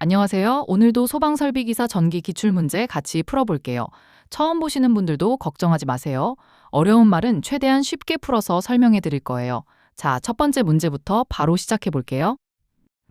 안녕하세요. 오늘도 소방설비기사 전기 기출문제 같이 풀어볼게요. 처음 보시는 분들도 걱정하지 마세요. 어려운 말은 최대한 쉽게 풀어서 설명해 드릴 거예요. 자, 첫 번째 문제부터 바로 시작해 볼게요.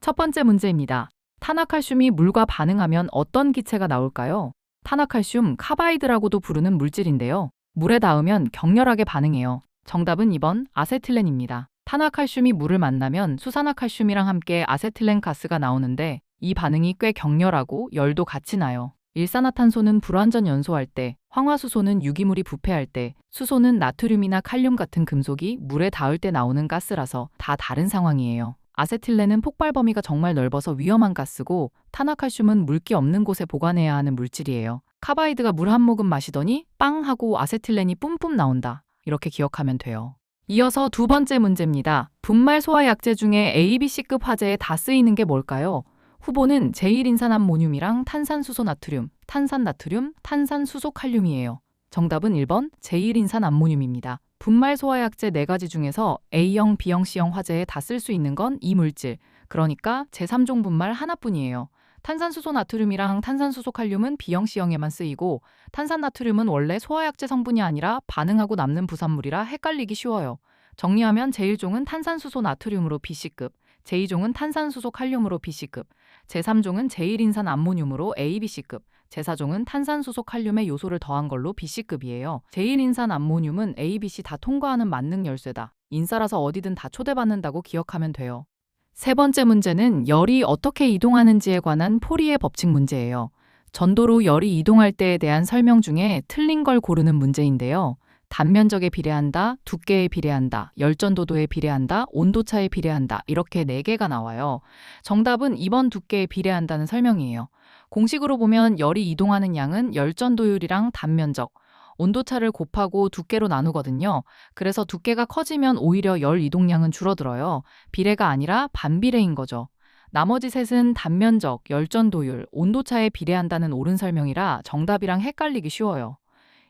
첫 번째 문제입니다. 탄화칼슘이 물과 반응하면 어떤 기체가 나올까요? 탄화칼슘 카바이드라고도 부르는 물질인데요. 물에 닿으면 격렬하게 반응해요. 정답은 2번 아세틸렌입니다. 탄화칼슘이 물을 만나면 수산화칼슘이랑 함께 아세틸렌 가스가 나오는데 이 반응이 꽤 격렬하고 열도 같이 나요. 일산화탄소는 불완전 연소할 때, 황화수소는 유기물이 부패할 때, 수소는 나트륨이나 칼륨 같은 금속이 물에 닿을 때 나오는 가스라서 다 다른 상황이에요. 아세틸렌은 폭발 범위가 정말 넓어서 위험한 가스고, 탄화칼슘은 물기 없는 곳에 보관해야 하는 물질이에요. 카바이드가 물 한 모금 마시더니 빵 하고 아세틸렌이 뿜뿜 나온다. 이렇게 기억하면 돼요. 이어서 두 번째 문제입니다. 분말 소화약제 중에 ABC급 화재에 다 쓰이는 게 뭘까요? 후보는 제일인산암모늄이랑 탄산수소 나트륨, 탄산나트륨, 탄산수소칼륨이에요. 정답은 1번 제일인산암모늄입니다. 분말 소화약제 4가지 중에서 A형, B형, C형 화재에 다 쓸 수 있는 건 이 물질, 그러니까 제3종 분말 하나뿐이에요. 탄산수소 나트륨이랑 탄산수소칼륨은 B형, C형에만 쓰이고 탄산나트륨은 원래 소화약제 성분이 아니라 반응하고 남는 부산물이라 헷갈리기 쉬워요. 정리하면 제1종은 탄산수소 나트륨으로 BC급, 제2종은 탄산수소 칼륨으로 BC급, 제3종은 제일인산 암모늄으로 ABC급, 제4종은 탄산수소 칼륨의 요소를 더한 걸로 BC급이에요. 제일인산 암모늄은 A, B, C 다 통과하는 만능 열쇠다. 인싸라서 어디든 다 초대받는다고 기억하면 돼요. 세 번째 문제는 열이 어떻게 이동하는지에 관한 포리의 법칙 문제예요. 전도로 열이 이동할 때에 대한 설명 중에 틀린 걸 고르는 문제인데요. 단면적에 비례한다, 두께에 비례한다, 열전도도에 비례한다, 온도차에 비례한다 이렇게 4개가 나와요. 정답은 2번 두께에 비례한다는 설명이에요. 공식으로 보면 열이 이동하는 양은 열전도율이랑 단면적, 온도차를 곱하고 두께로 나누거든요. 그래서 두께가 커지면 오히려 열 이동량은 줄어들어요. 비례가 아니라 반비례인 거죠. 나머지 셋은 단면적, 열전도율, 온도차에 비례한다는 옳은 설명이라 정답이랑 헷갈리기 쉬워요.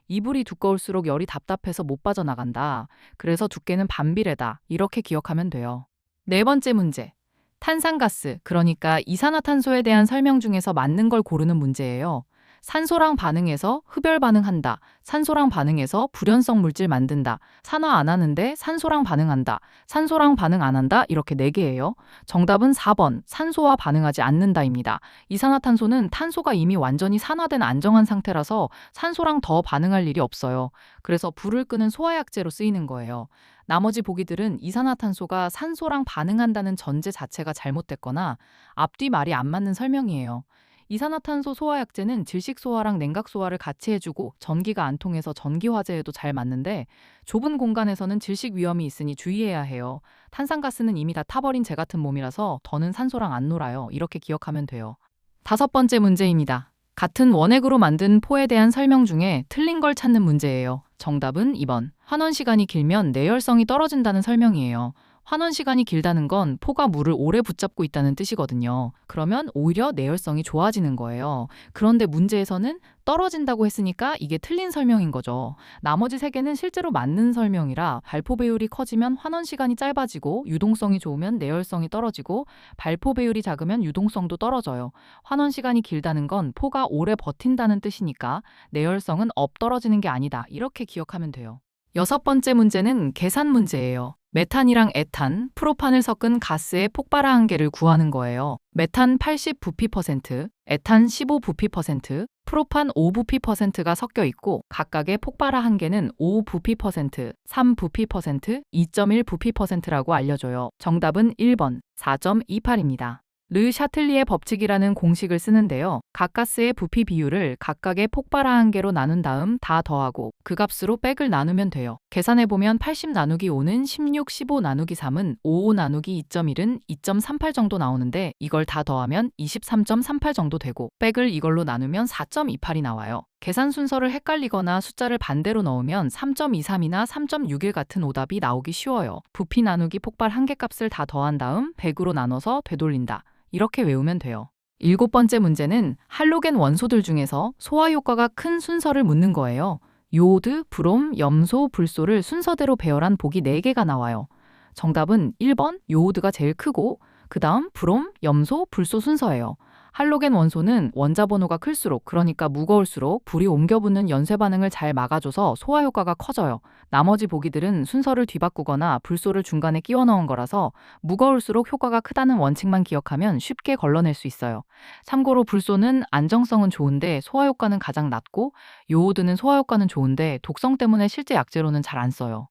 이불이 두꺼울수록 열이 답답해서 못 빠져나간다. 그래서 두께는 반비례다. 이렇게 기억하면 돼요. 네 번째 문제. 탄산가스, 그러니까 이산화탄소에 대한 설명 중에서 맞는 걸 고르는 문제예요. 산소랑 반응해서 흡열 반응한다. 산소랑 반응해서 불연성 물질 만든다. 산화 안 하는데 산소랑 반응한다. 산소랑 반응 안 한다. 이렇게 4개예요. 정답은 4번 산소와 반응하지 않는다입니다. 이산화탄소는 탄소가 이미 완전히 산화된 안정한 상태라서 산소랑 더 반응할 일이 없어요. 그래서 불을 끄는 소화약제로 쓰이는 거예요. 나머지 보기들은 이산화탄소가 산소랑 반응한다는 전제 자체가 잘못됐거나 앞뒤 말이 안 맞는 설명이에요. 이산화탄소 소화약제는 질식소화랑 냉각소화를 같이 해주고 전기가 안 통해서 전기화재에도 잘 맞는데 좁은 공간에서는 질식 위험이 있으니 주의해야 해요. 탄산가스는 이미 다 타버린 재 같은 몸이라서 더는 산소랑 안 놀아요. 이렇게 기억하면 돼요. 다섯 번째 문제입니다. 같은 원액으로 만든 포에 대한 설명 중에 틀린 걸 찾는 문제예요. 정답은 2번. 환원 시간이 길면 내열성이 떨어진다는 설명이에요. 환원 시간이 길다는 건 포가 물을 오래 붙잡고 있다는 뜻이거든요. 그러면 오히려 내열성이 좋아지는 거예요. 그런데 문제에서는 떨어진다고 했으니까 이게 틀린 설명인 거죠. 나머지 3개는 실제로 맞는 설명이라 발포 배율이 커지면 환원 시간이 짧아지고 유동성이 좋으면 내열성이 떨어지고 발포 배율이 작으면 유동성도 떨어져요. 환원 시간이 길다는 건 포가 오래 버틴다는 뜻이니까 내열성은 업 떨어지는 게 아니다. 이렇게 기억하면 돼요. 여섯 번째 문제는 계산 문제예요. 메탄이랑 에탄, 프로판을 섞은 가스의 폭발화 한계를 구하는 거예요. 메탄 80부피%, 에탄 15부피%, 프로판 5부피%가 섞여 있고 각각의 폭발화 한계는 5부피%, 3부피%, 2.1부피%라고 알려줘요. 정답은 1번 4.28입니다. 르 샤틀리의 법칙이라는 공식을 쓰는데요. 각 가스의 부피 비율을 각각의 폭발화 한계로 나눈 다음 다 더하고 그 값으로 백을 나누면 돼요. 계산해보면 80 나누기 5는 16, 15 나누기 3은 55 나누기 2.1은 2.38 정도 나오는데 이걸 다 더하면 23.38 정도 되고 백을 이걸로 나누면 4.28이 나와요. 계산 순서를 헷갈리거나 숫자를 반대로 넣으면 3.23이나 3.61 같은 오답이 나오기 쉬워요. 부피 나누기 폭발 한계값을 다 더한 다음 100으로 나눠서 되돌린다. 이렇게 외우면 돼요. 7번째 문제는 할로겐 원소들 중에서 소화 효과가 큰 순서를 묻는 거예요. 요오드, 브롬, 염소, 불소를 순서대로 배열한 보기 4개가 나와요. 정답은 1번 요오드가 제일 크고 그 다음 브롬, 염소, 불소 순서예요. 할로겐 원소는 원자 번호가 클수록, 그러니까 무거울수록 불이 옮겨 붙는 연쇄 반응을 잘 막아줘서 소화 효과가 커져요. 나머지 보기들은 순서를 뒤바꾸거나 불소를 중간에 끼워 넣은 거라서 무거울수록 효과가 크다는 원칙만 기억하면 쉽게 걸러낼 수 있어요. 참고로 불소는 안정성은 좋은데 소화 효과는 가장 낮고, 요오드는 소화 효과는 좋은데 독성 때문에 실제 약재로는 잘 안 써요.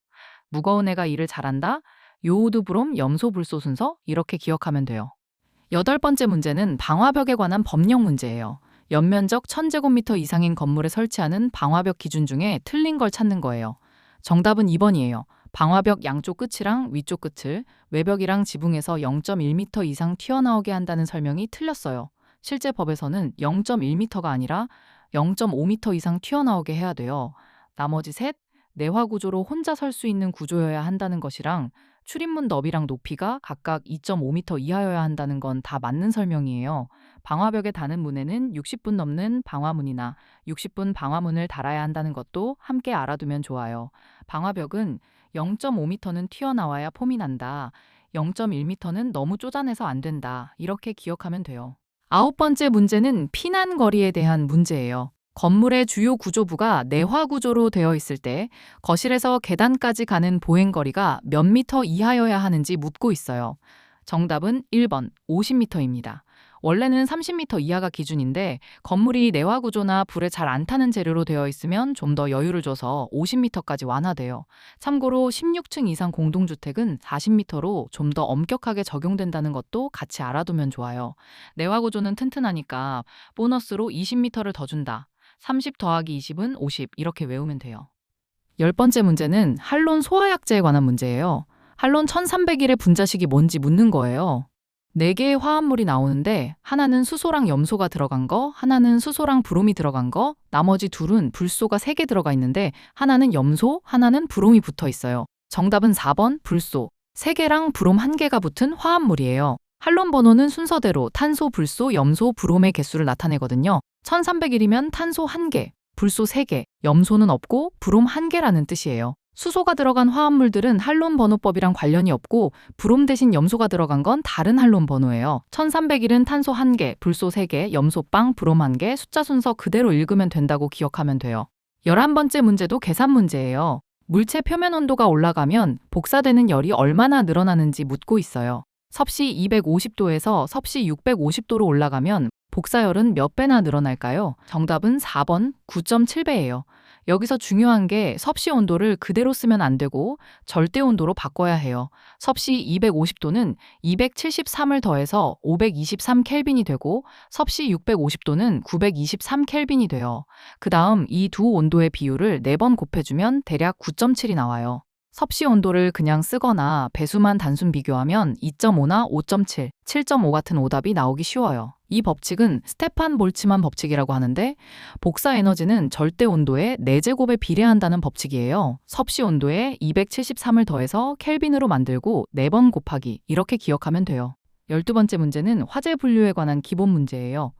무거운 애가 일을 잘한다? 요오드 브롬 염소 불소 순서, 이렇게 기억하면 돼요. 여덟 번째 문제는 방화벽에 관한 법령 문제예요. 연면적 1000제곱미터 이상인 건물에 설치하는 방화벽 기준 중에 틀린 걸 찾는 거예요. 정답은 2번이에요. 방화벽 양쪽 끝이랑 위쪽 끝을 외벽이랑 지붕에서 0.1m 이상 튀어나오게 한다는 설명이 틀렸어요. 실제 법에서는 0.1m가 아니라 0.5m 이상 튀어나오게 해야 돼요. 나머지 셋, 내화 구조로 혼자 설 수 있는 구조여야 한다는 것이랑 출입문 너비랑 높이가 각각 2.5m 이하여야 한다는 건 다 맞는 설명이에요. 방화벽에 다는 문에는 60분 넘는 방화문이나 60분 방화문을 달아야 한다는 것도 함께 알아두면 좋아요. 방화벽은 0.5m는 튀어나와야 폼이 난다. 0.1m는 너무 쪼잔해서 안 된다. 이렇게 기억하면 돼요. 아홉 번째 문제는 피난 거리에 대한 문제예요. 건물의 주요 구조부가 내화 구조로 되어 있을 때 거실에서 계단까지 가는 보행 거리가 몇 미터 이하여야 하는지 묻고 있어요. 정답은 1번 50m입니다. 원래는 30m 이하가 기준인데 건물이 내화 구조나 불에 잘 안 타는 재료로 되어 있으면 좀 더 여유를 줘서 50m까지 완화돼요. 참고로 16층 이상 공동주택은 40m로 좀 더 엄격하게 적용된다는 것도 같이 알아두면 좋아요. 내화 구조는 튼튼하니까 보너스로 20m를 더 준다. 30 더하기 20은 50, 이렇게 외우면 돼요. 열 번째 문제는 할론 소화약제에 관한 문제예요. 할론 1301의 분자식이 뭔지 묻는 거예요. 4개의 화합물이 나오는데 하나는 수소랑 염소가 들어간 거, 하나는 수소랑 브롬이 들어간 거, 나머지 둘은 불소가 3개 들어가 있는데 하나는 염소, 하나는 브롬이 붙어 있어요. 정답은 4번 불소. 3개랑 브롬 1개가 붙은 화합물이에요. 할론 번호는 순서대로 탄소, 불소, 염소, 브롬의 개수를 나타내거든요. 1301이면 탄소 1개, 불소 3개, 염소는 없고 브롬 1개라는 뜻이에요. 수소가 들어간 화합물들은 할론 번호법이랑 관련이 없고 브롬 대신 염소가 들어간 건 다른 할론 번호예요. 1301은 탄소 1개, 불소 3개, 염소 빵, 브롬 1개, 숫자 순서 그대로 읽으면 된다고 기억하면 돼요. 11번째 문제도 계산 문제예요. 물체 표면 온도가 올라가면 복사되는 열이 얼마나 늘어나는지 묻고 있어요. 섭씨 250도에서 섭씨 650도로 올라가면 복사열은 몇 배나 늘어날까요? 정답은 4번 9.7배예요. 여기서 중요한 게 섭씨 온도를 그대로 쓰면 안 되고 절대 온도로 바꿔야 해요. 섭씨 250도는 273을 더해서 523 켈빈이 되고 섭씨 650도는 923 켈빈이 돼요. 그 다음 이 두 온도의 비율을 4번 곱해주면 대략 9.7이 나와요. 섭씨 온도를 그냥 쓰거나 배수만 단순 비교하면 2.5나 5.7, 7.5 같은 오답이 나오기 쉬워요. 이 법칙은 스테판 볼츠만 법칙이라고 하는데 복사 에너지는 절대 온도의 4제곱에 비례한다는 법칙이에요. 섭씨 온도에 273을 더해서 켈빈으로 만들고 4번 곱하기, 이렇게 기억하면 돼요. 12번째 문제는 화재 분류에 관한 기본 문제예요.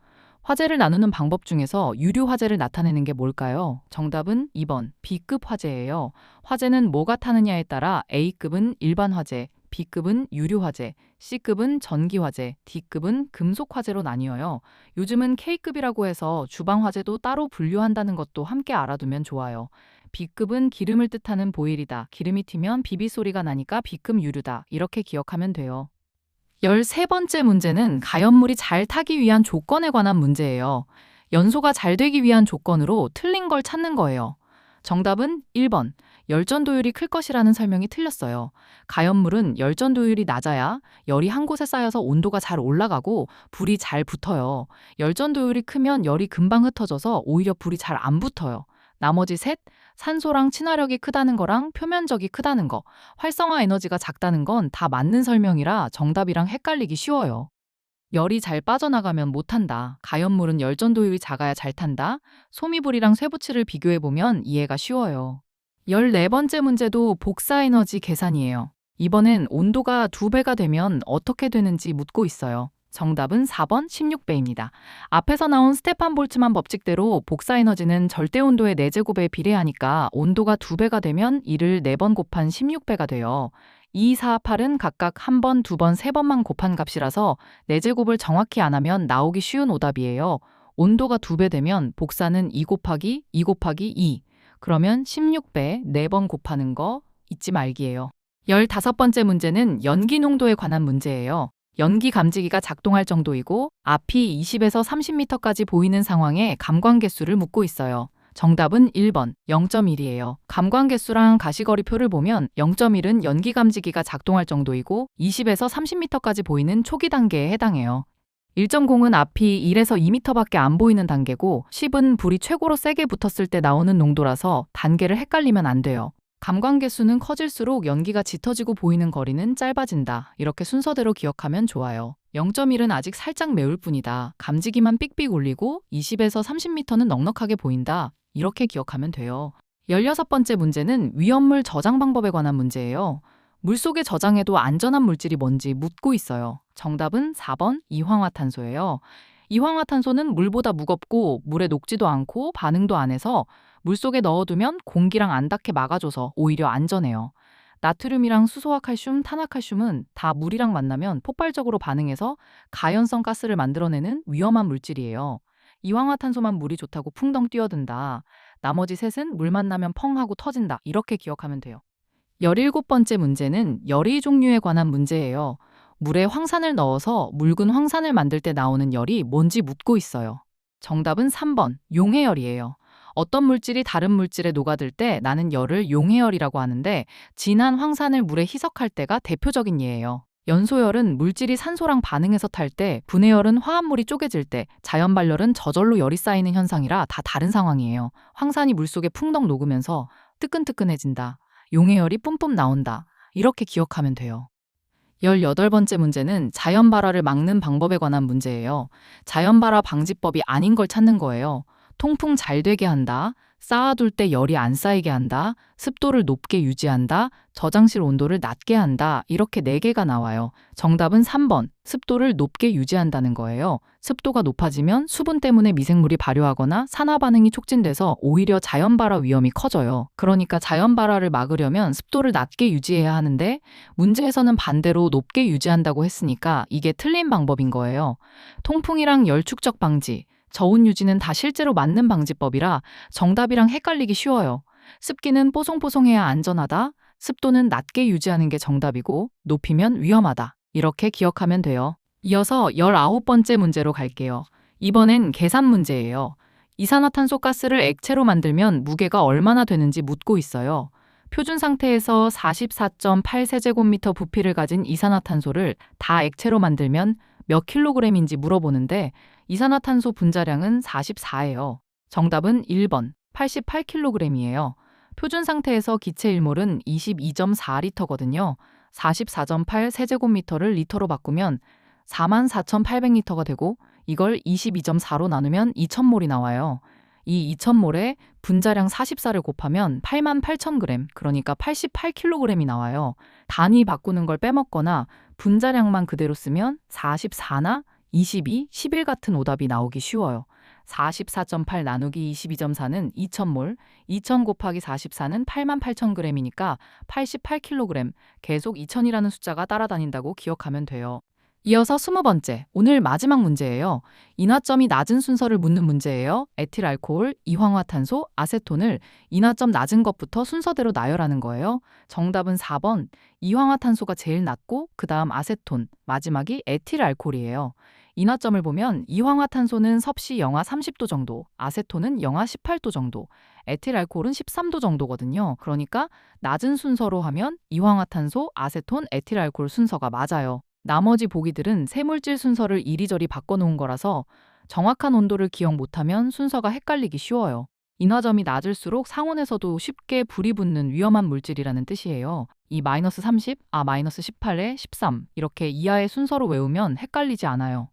화재를 나누는 방법 중에서 유류 화재를 나타내는 게 뭘까요? 정답은 2번 B급 화재예요. 화재는 뭐가 타느냐에 따라 A급은 일반 화재, B급은 유류 화재, C급은 전기 화재, D급은 금속 화재로 나뉘어요. 요즘은 K급이라고 해서 주방 화재도 따로 분류한다는 것도 함께 알아두면 좋아요. B급은 기름을 뜻하는 보일이다. 기름이 튀면 비비 소리가 나니까 B급 유류다. 이렇게 기억하면 돼요. 13번째 문제는 가연물이 잘 타기 위한 조건에 관한 문제예요. 연소가 잘 되기 위한 조건으로 틀린 걸 찾는 거예요. 정답은 1번. 열전도율이 클 것이라는 설명이 틀렸어요. 가연물은 열전도율이 낮아야 열이 한 곳에 쌓여서 온도가 잘 올라가고 불이 잘 붙어요. 열전도율이 크면 열이 금방 흩어져서 오히려 불이 잘 안 붙어요. 나머지 셋, 산소랑 친화력이 크다는 거랑 표면적이 크다는 거, 활성화 에너지가 작다는 건 다 맞는 설명이라 정답이랑 헷갈리기 쉬워요. 열이 잘 빠져나가면 못 탄다. 가연물은 열전도율이 작아야 잘 탄다. 소미불이랑 쇠붙이를 비교해보면 이해가 쉬워요. 14번째 문제도 복사 에너지 계산이에요. 이번엔 온도가 2배가 되면 어떻게 되는지 묻고 있어요. 정답은 4번 16배입니다. 앞에서 나온 스테판 볼츠만 법칙대로 복사 에너지는 절대 온도의 4제곱에 비례하니까 온도가 2배가 되면 이를 4번 곱한 16배가 돼요. 2, 4, 8은 각각 1번, 2번, 3번만 곱한 값이라서 4제곱을 정확히 안 하면 나오기 쉬운 오답이에요. 온도가 2배 되면 복사는 2 곱하기 2 곱하기 2. 그러면 16배 4번 곱하는 거 잊지 말기예요. 15번째 문제는 연기 농도에 관한 문제예요. 연기 감지기가 작동할 정도이고 앞이 20에서 30m까지 보이는 상황에 감광 개수를 묻고 있어요. 정답은 1번 0.1이에요. 감광 개수랑 가시거리표를 보면 0.1은 연기 감지기가 작동할 정도이고 20에서 30m까지 보이는 초기 단계에 해당해요. 1.0은 앞이 1에서 2m밖에 안 보이는 단계고 10은 불이 최고로 세게 붙었을 때 나오는 농도라서 단계를 헷갈리면 안 돼요. 감광 개수는 커질수록 연기가 짙어지고 보이는 거리는 짧아진다. 이렇게 순서대로 기억하면 좋아요. 0.1은 아직 살짝 매울 뿐이다. 감지기만 삑삑 울리고 20에서 30m는 넉넉하게 보인다. 이렇게 기억하면 돼요. 16번째 문제는 위험물 저장 방법에 관한 문제예요. 물속에 저장해도 안전한 물질이 뭔지 묻고 있어요. 정답은 4번 이황화탄소예요. 이황화탄소는 물보다 무겁고 물에 녹지도 않고 반응도 안 해서 물속에 넣어두면 공기랑 안 닿게 막아줘서 오히려 안전해요. 나트륨이랑 수소와 칼슘, 탄화칼슘은 다 물이랑 만나면 폭발적으로 반응해서 가연성 가스를 만들어내는 위험한 물질이에요. 이황화탄소만 물이 좋다고 풍덩 뛰어든다. 나머지 셋은 물 만나면 펑 하고 터진다. 이렇게 기억하면 돼요. 17번째 문제는 열의 종류에 관한 문제예요. 물에 황산을 넣어서 묽은 황산을 만들 때 나오는 열이 뭔지 묻고 있어요. 정답은 3번 용해열이에요. 어떤 물질이 다른 물질에 녹아들 때 나는 열을 용해열이라고 하는데 진한 황산을 물에 희석할 때가 대표적인 예예요. 연소열은 물질이 산소랑 반응해서 탈 때, 분해열은 화합물이 쪼개질 때, 자연발열은 저절로 열이 쌓이는 현상이라 다 다른 상황이에요. 황산이 물속에 풍덩 녹으면서 뜨끈뜨끈해진다. 용해열이 뿜뿜 나온다. 이렇게 기억하면 돼요. 18번째 문제는 자연발화를 막는 방법에 관한 문제예요. 자연발화 방지법이 아닌 걸 찾는 거예요. 통풍 잘 되게 한다. 쌓아둘 때 열이 안 쌓이게 한다. 습도를 높게 유지한다. 저장실 온도를 낮게 한다. 이렇게 4개가 나와요. 정답은 3번. 습도를 높게 유지한다는 거예요. 습도가 높아지면 수분 때문에 미생물이 발효하거나 산화 반응이 촉진돼서 오히려 자연발화 위험이 커져요. 그러니까 자연발화를 막으려면 습도를 낮게 유지해야 하는데 문제에서는 반대로 높게 유지한다고 했으니까 이게 틀린 방법인 거예요. 통풍이랑 열 축적 방지, 저온 유지는 다 실제로 맞는 방지법이라 정답이랑 헷갈리기 쉬워요. 습기는 뽀송뽀송해야 안전하다. 습도는 낮게 유지하는 게 정답이고 높이면 위험하다. 이렇게 기억하면 돼요. 이어서 19번째 문제로 갈게요. 이번엔 계산 문제예요. 이산화탄소 가스를 액체로 만들면 무게가 얼마나 되는지 묻고 있어요. 표준 상태에서 44.8세제곱미터 부피를 가진 이산화탄소를 다 액체로 만들면 몇 킬로그램인지 물어보는데 이산화탄소 분자량은 44예요. 정답은 1번 88kg이에요. 표준 상태에서 기체 일몰은 22.4리터거든요. 44.8 세제곱미터를 리터로 바꾸면 44,800리터가 되고 이걸 22.4로 나누면 2000몰이 나와요. 이 2000몰에 분자량 44를 곱하면 88,000g, 그러니까 88kg이 나와요. 단위 바꾸는 걸 빼먹거나 분자량만 그대로 쓰면 44나 22, 11 같은 오답이 나오기 쉬워요. 44.8 나누기 22.4는 2000몰, 2000 곱하기 44는 88,000g이니까 88kg, 계속 2000이라는 숫자가 따라다닌다고 기억하면 돼요. 이어서 20번째, 오늘 마지막 문제예요. 인화점이 낮은 순서를 묻는 문제예요. 에틸알코올, 이황화탄소, 아세톤을 인화점 낮은 것부터 순서대로 나열하는 거예요. 정답은 4번, 이황화탄소가 제일 낮고 그 다음 아세톤, 마지막이 에틸알코올이에요. 인화점을 보면 이황화탄소는 섭씨 영하 30도 정도, 아세톤은 영하 18도 정도, 에틸알코올은 13도 정도거든요. 그러니까 낮은 순서로 하면 이황화탄소, 아세톤, 에틸알코올 순서가 맞아요. 나머지 보기들은 세물질 순서를 이리저리 바꿔놓은 거라서 정확한 온도를 기억 못하면 순서가 헷갈리기 쉬워요. 인화점이 낮을수록 상온에서도 쉽게 불이 붙는 위험한 물질이라는 뜻이에요. 이 마이너스 30, 마이너스 18에 13 이렇게 이하의 순서로 외우면 헷갈리지 않아요.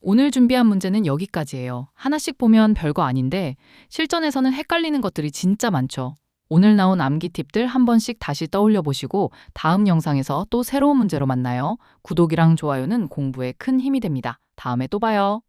오늘 준비한 문제는 여기까지예요. 하나씩 보면 별거 아닌데 실전에서는 헷갈리는 것들이 진짜 많죠. 오늘 나온 암기 팁들 한 번씩 다시 떠올려 보시고 다음 영상에서 또 새로운 문제로 만나요. 구독이랑 좋아요는 공부에 큰 힘이 됩니다. 다음에 또 봐요.